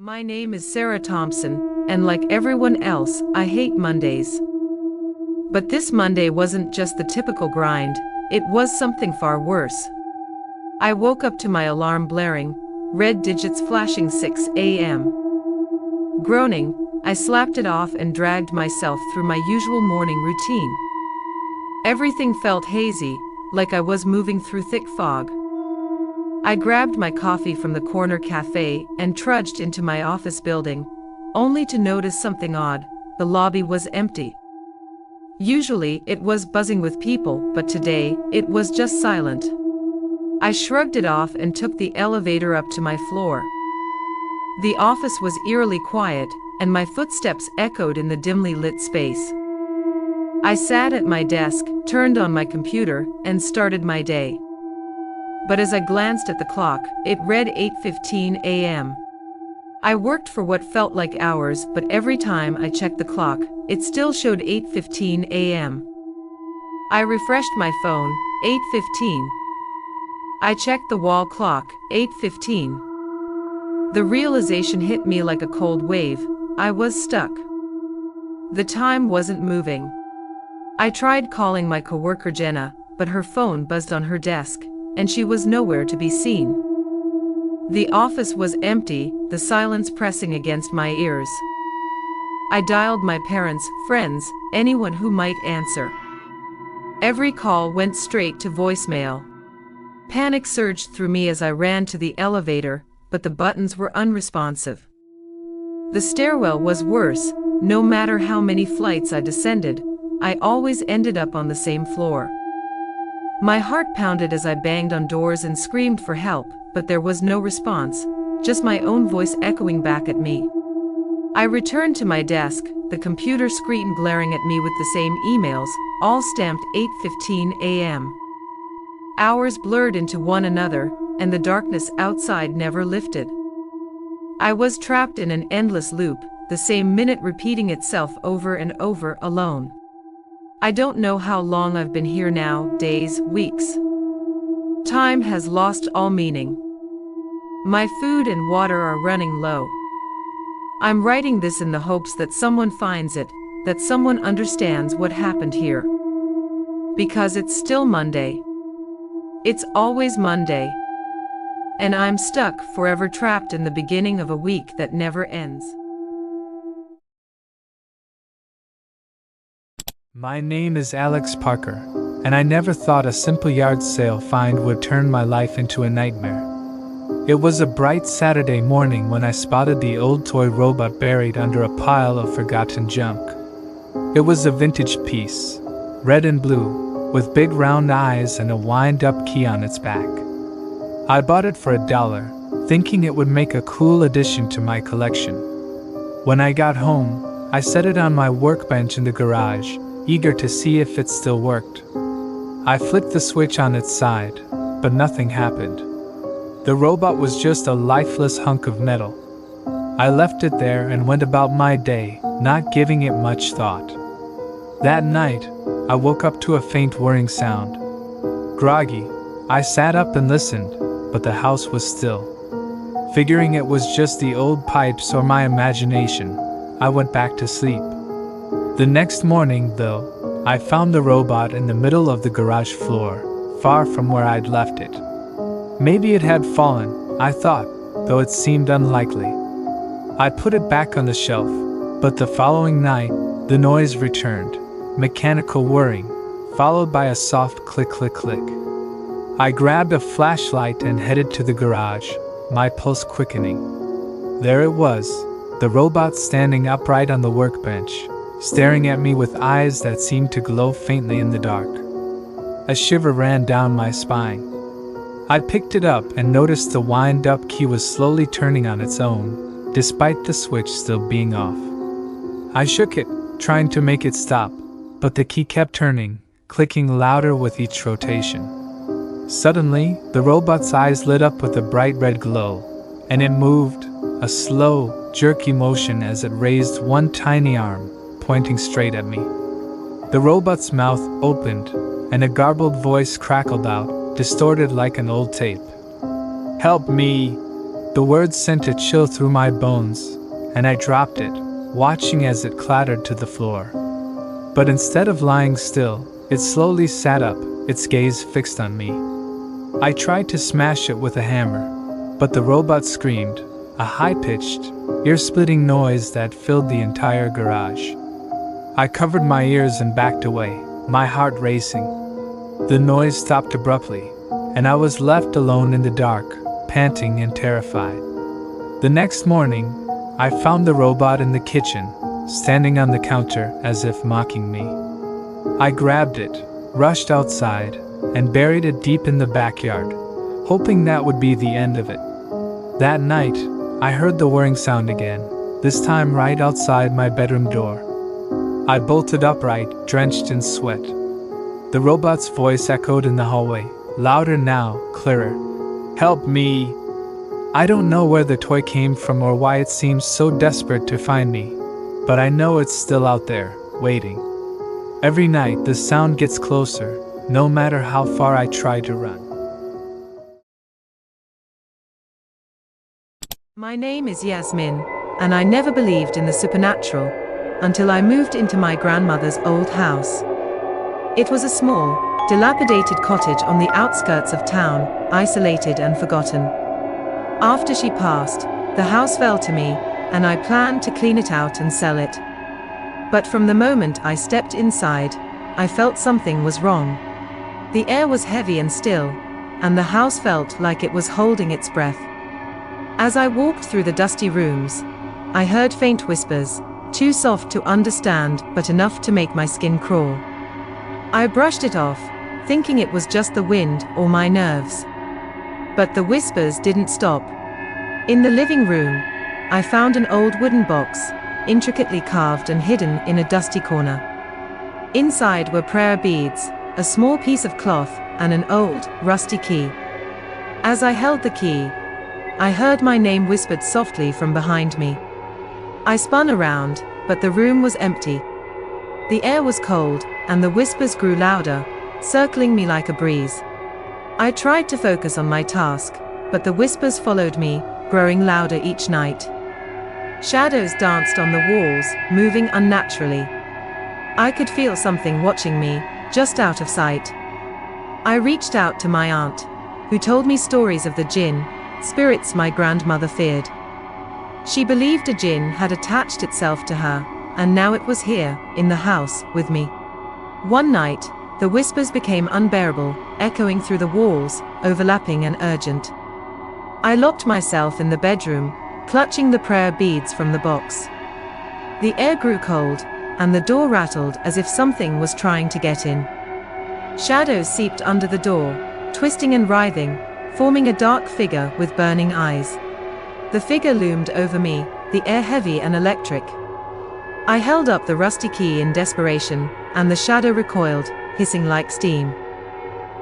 My name is Sarah Thompson, and like everyone else, I hate Mondays. But this Monday wasn't just the typical grind, it was something far worse. I woke up to my alarm blaring, red digits flashing 6 a.m. Groaning, I slapped it off and dragged myself through my usual morning routine. Everything felt hazy, like I was moving through thick fog. I grabbed my coffee from the corner cafe and trudged into my office building, only to notice something odd: the lobby was empty. Usually it was buzzing with people, but today it was just silent. I shrugged it off and took the elevator up to my floor. The office was eerily quiet, and my footsteps echoed in the dimly lit space. I sat at my desk, turned on my computer, and started my day. But as I glanced at the clock, it read 8:15 a.m. I worked for what felt like hours, but every time I checked the clock, it still showed 8:15 a.m. I refreshed my phone, 8:15. I checked the wall clock, 8:15. The realization hit me like a cold wave: I was stuck. The time wasn't moving. I tried calling my coworker Jenna, but her phone buzzed on her desk, and she was nowhere to be seen. The office was empty, the silence pressing against my ears. I dialed my parents, friends, anyone who might answer. Every call went straight to voicemail. Panic surged through me as I ran to the elevator, but the buttons were unresponsive. The stairwell was worse. No matter how many flights I descended, I always ended up on the same floor. My heart pounded as I banged on doors and screamed for help, but there was no response, just my own voice echoing back at me. I returned to my desk, the computer screen glaring at me with the same emails, all stamped 8:15 a.m. Hours blurred into one another, and the darkness outside never lifted. I was trapped in an endless loop, the same minute repeating itself over and over, alone. I don't know how long I've been here now, days, weeks. Time has lost all meaning. My food and water are running low. I'm writing this in the hopes that someone finds it, that someone understands what happened here. Because it's still Monday. It's always Monday. And I'm stuck, forever trapped in the beginning of a week that never ends. My name is Alex Parker, and I never thought a simple yard sale find would turn my life into a nightmare. It was a bright Saturday morning when I spotted the old toy robot buried under a pile of forgotten junk. It was a vintage piece, red and blue, with big round eyes and a wind-up key on its back. I bought it for $1, thinking it would make a cool addition to my collection. When I got home, I set it on my workbench in the garage, eager to see if it still worked. I flicked the switch on its side, but nothing happened. The robot was just a lifeless hunk of metal. I left it there and went about my day, not giving it much thought. That night, I woke up to a faint whirring sound. Groggy, I sat up and listened, but the house was still. Figuring it was just the old pipes or my imagination, I went back to sleep. The next morning, though, I found the robot in the middle of the garage floor, far from where I'd left it. Maybe it had fallen, I thought, though it seemed unlikely. I put it back on the shelf, but the following night, the noise returned, mechanical whirring, followed by a soft click click click. I grabbed a flashlight and headed to the garage, my pulse quickening. There it was, the robot standing upright on the workbench, staring at me with eyes that seemed to glow faintly in the dark. A shiver ran down my spine. I picked it up and noticed the wind-up key was slowly turning on its own, despite the switch still being off. I shook it, trying to make it stop, but the key kept turning, clicking louder with each rotation. Suddenly, the robot's eyes lit up with a bright red glow, and it moved, a slow, jerky motion as it raised one tiny arm, pointing straight at me. The robot's mouth opened, and a garbled voice crackled out, distorted like an old tape. "Help me!" The words sent a chill through my bones, and I dropped it, watching as it clattered to the floor. But instead of lying still, it slowly sat up, its gaze fixed on me. I tried to smash it with a hammer, but the robot screamed, a high-pitched, ear-splitting noise that filled the entire garage. I covered my ears and backed away, my heart racing. The noise stopped abruptly, and I was left alone in the dark, panting and terrified. The next morning, I found the robot in the kitchen, standing on the counter as if mocking me. I grabbed it, rushed outside, and buried it deep in the backyard, hoping that would be the end of it. That night, I heard the whirring sound again, this time right outside my bedroom door. I bolted upright, drenched in sweat. The robot's voice echoed in the hallway, louder now, clearer. "Help me!" I don't know where the toy came from or why it seems so desperate to find me, but I know it's still out there, waiting. Every night the sound gets closer, no matter how far I try to run. My name is Yasmin, and I never believed in the supernatural until I moved into my grandmother's old house. It was a small, dilapidated cottage on the outskirts of town, isolated and forgotten. After she passed, the house fell to me, and I planned to clean it out and sell it. But from the moment I stepped inside, I felt something was wrong. The air was heavy and still, and the house felt like it was holding its breath. As I walked through the dusty rooms, I heard faint whispers, too soft to understand but enough to make my skin crawl. I brushed it off, thinking it was just the wind or my nerves. But the whispers didn't stop. In the living room, I found an old wooden box, intricately carved and hidden in a dusty corner. Inside were prayer beads, a small piece of cloth, and an old, rusty key. As I held the key, I heard my name whispered softly from behind me. I spun around, but the room was empty. The air was cold, and the whispers grew louder, circling me like a breeze. I tried to focus on my task, but the whispers followed me, growing louder each night. Shadows danced on the walls, moving unnaturally. I could feel something watching me, just out of sight. I reached out to my aunt, who told me stories of the jinn, spirits my grandmother feared. She believed a jinn had attached itself to her, and now it was here, in the house, with me. One night, the whispers became unbearable, echoing through the walls, overlapping and urgent. I locked myself in the bedroom, clutching the prayer beads from the box. The air grew cold, and the door rattled as if something was trying to get in. Shadows seeped under the door, twisting and writhing, forming a dark figure with burning eyes. The figure loomed over me, the air heavy and electric. I held up the rusty key in desperation, and the shadow recoiled, hissing like steam.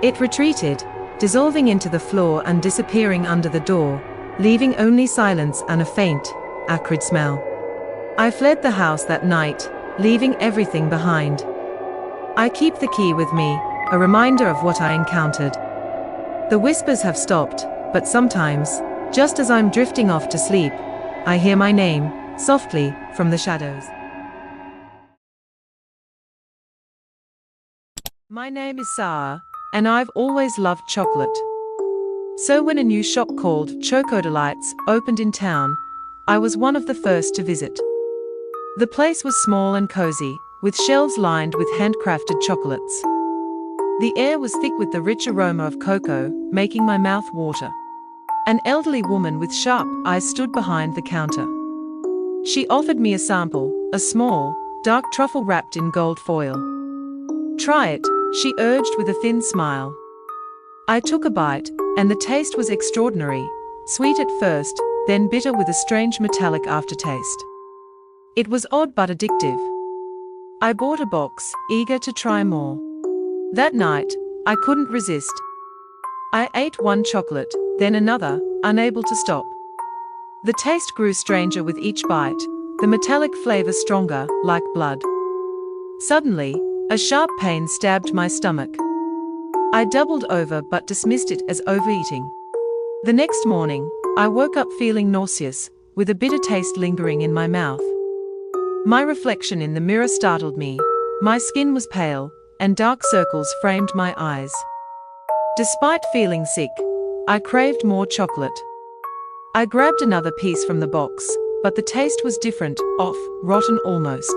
It retreated, dissolving into the floor and disappearing under the door, leaving only silence and a faint, acrid smell. I fled the house that night, leaving everything behind. I keep the key with me, a reminder of what I encountered. The whispers have stopped, but sometimes, just as I'm drifting off to sleep, I hear my name, softly, from the shadows. My name is Sarah, and I've always loved chocolate. So when a new shop called Chocodelights opened in town, I was one of the first to visit. The place was small and cozy, with shelves lined with handcrafted chocolates. The air was thick with the rich aroma of cocoa, making my mouth water. An elderly woman with sharp eyes stood behind the counter. She offered me a sample, a small, dark truffle wrapped in gold foil. "Try it," she urged with a thin smile. I took a bite, and the taste was extraordinary, sweet at first, then bitter with a strange metallic aftertaste. It was odd but addictive. I bought a box, eager to try more. That night, I couldn't resist. I ate one chocolate, then another, unable to stop. The taste grew stranger with each bite, the metallic flavor stronger, like blood. Suddenly, a sharp pain stabbed my stomach. I doubled over but dismissed it as overeating. The next morning, I woke up feeling nauseous, with a bitter taste lingering in my mouth. My reflection in the mirror startled me. My skin was pale, and dark circles framed my eyes. Despite feeling sick, I craved more chocolate. I grabbed another piece from the box, but the taste was different, off, rotten almost.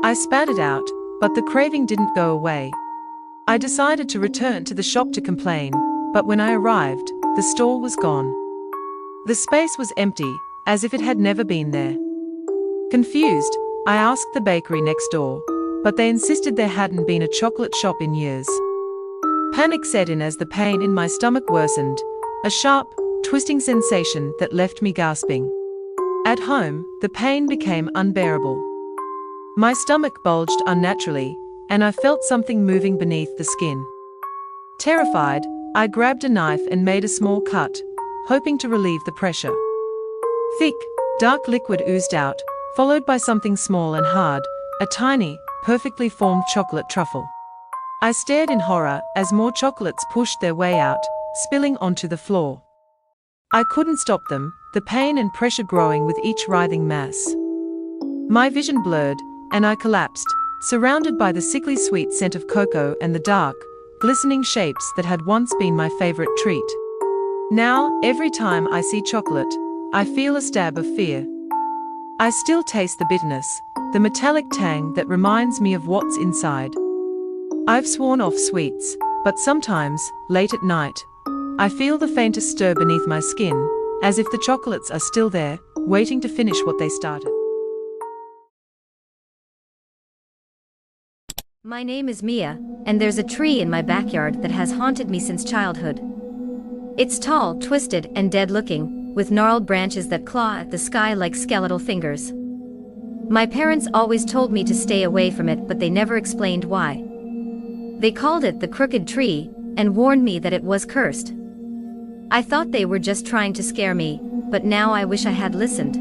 I spat it out, but the craving didn't go away. I decided to return to the shop to complain, but when I arrived, the store was gone. The space was empty, as if it had never been there. Confused, I asked the bakery next door, but they insisted there hadn't been a chocolate shop in years. Panic set in as the pain in my stomach worsened, a sharp, twisting sensation that left me gasping. At home, the pain became unbearable. My stomach bulged unnaturally, and I felt something moving beneath the skin. Terrified, I grabbed a knife and made a small cut, hoping to relieve the pressure. Thick, dark liquid oozed out, followed by something small and hard, a tiny, perfectly formed chocolate truffle. I stared in horror as more chocolates pushed their way out, spilling onto the floor. I couldn't stop them, the pain and pressure growing with each writhing mass. My vision blurred, and I collapsed, surrounded by the sickly sweet scent of cocoa and the dark, glistening shapes that had once been my favorite treat. Now, every time I see chocolate, I feel a stab of fear. I still taste the bitterness, the metallic tang that reminds me of what's inside. I've sworn off sweets, but sometimes, late at night, I feel the faintest stir beneath my skin, as if the chocolates are still there, waiting to finish what they started. My name is Mia, and there's a tree in my backyard that has haunted me since childhood. It's tall, twisted, and dead-looking, with gnarled branches that claw at the sky like skeletal fingers. My parents always told me to stay away from it, but they never explained why. They called it the crooked tree, and warned me that it was cursed. I thought they were just trying to scare me, but now I wish I had listened.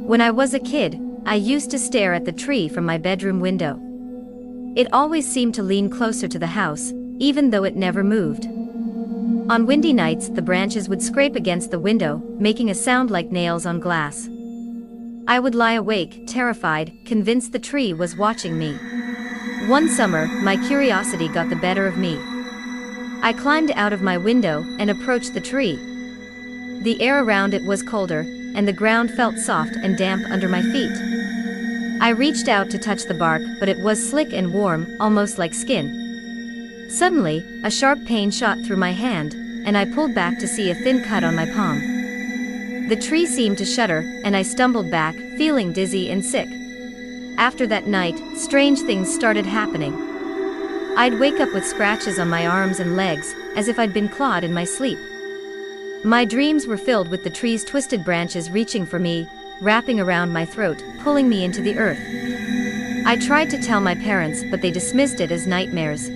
When I was a kid, I used to stare at the tree from my bedroom window. It always seemed to lean closer to the house, even though it never moved. On windy nights, the branches would scrape against the window, making a sound like nails on glass. I would lie awake, terrified, convinced the tree was watching me. One summer, my curiosity got the better of me. I climbed out of my window and approached the tree. The air around it was colder, and the ground felt soft and damp under my feet. I reached out to touch the bark, but it was slick and warm, almost like skin. Suddenly, a sharp pain shot through my hand, and I pulled back to see a thin cut on my palm. The tree seemed to shudder, and I stumbled back, feeling dizzy and sick. After that night, strange things started happening. I'd wake up with scratches on my arms and legs, as if I'd been clawed in my sleep. My dreams were filled with the tree's twisted branches reaching for me, wrapping around my throat, pulling me into the earth. I tried to tell my parents, but they dismissed it as nightmares.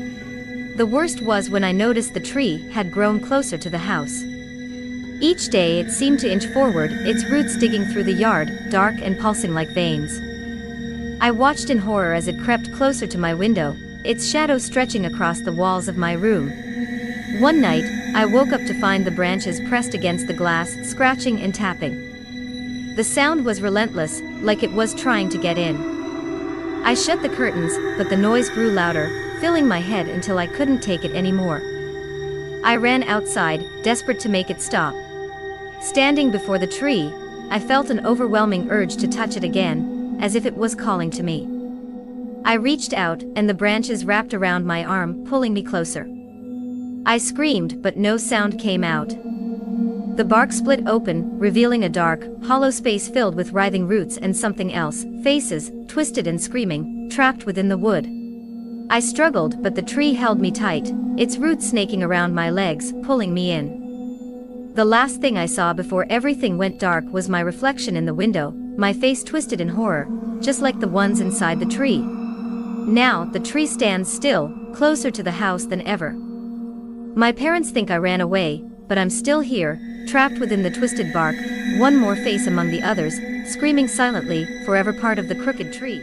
The worst was when I noticed the tree had grown closer to the house. Each day it seemed to inch forward, its roots digging through the yard, dark and pulsing like veins. I watched in horror as it crept closer to my window, its shadow stretching across the walls of my room. One night, I woke up to find the branches pressed against the glass, scratching and tapping. The sound was relentless, like it was trying to get in. I shut the curtains, but the noise grew louder, filling my head until I couldn't take it anymore. I ran outside, desperate to make it stop. Standing before the tree, I felt an overwhelming urge to touch it again, as if it was calling to me. I reached out, and the branches wrapped around my arm, pulling me closer. I screamed, but no sound came out. The bark split open, revealing a dark, hollow space filled with writhing roots and something else, faces, twisted and screaming, trapped within the wood. I struggled, but the tree held me tight, its roots snaking around my legs, pulling me in. The last thing I saw before everything went dark was my reflection in the window, my face twisted in horror, just like the ones inside the tree. Now, the tree stands still, closer to the house than ever. My parents think I ran away, but I'm still here, trapped within the twisted bark, one more face among the others, screaming silently, forever part of the crooked tree.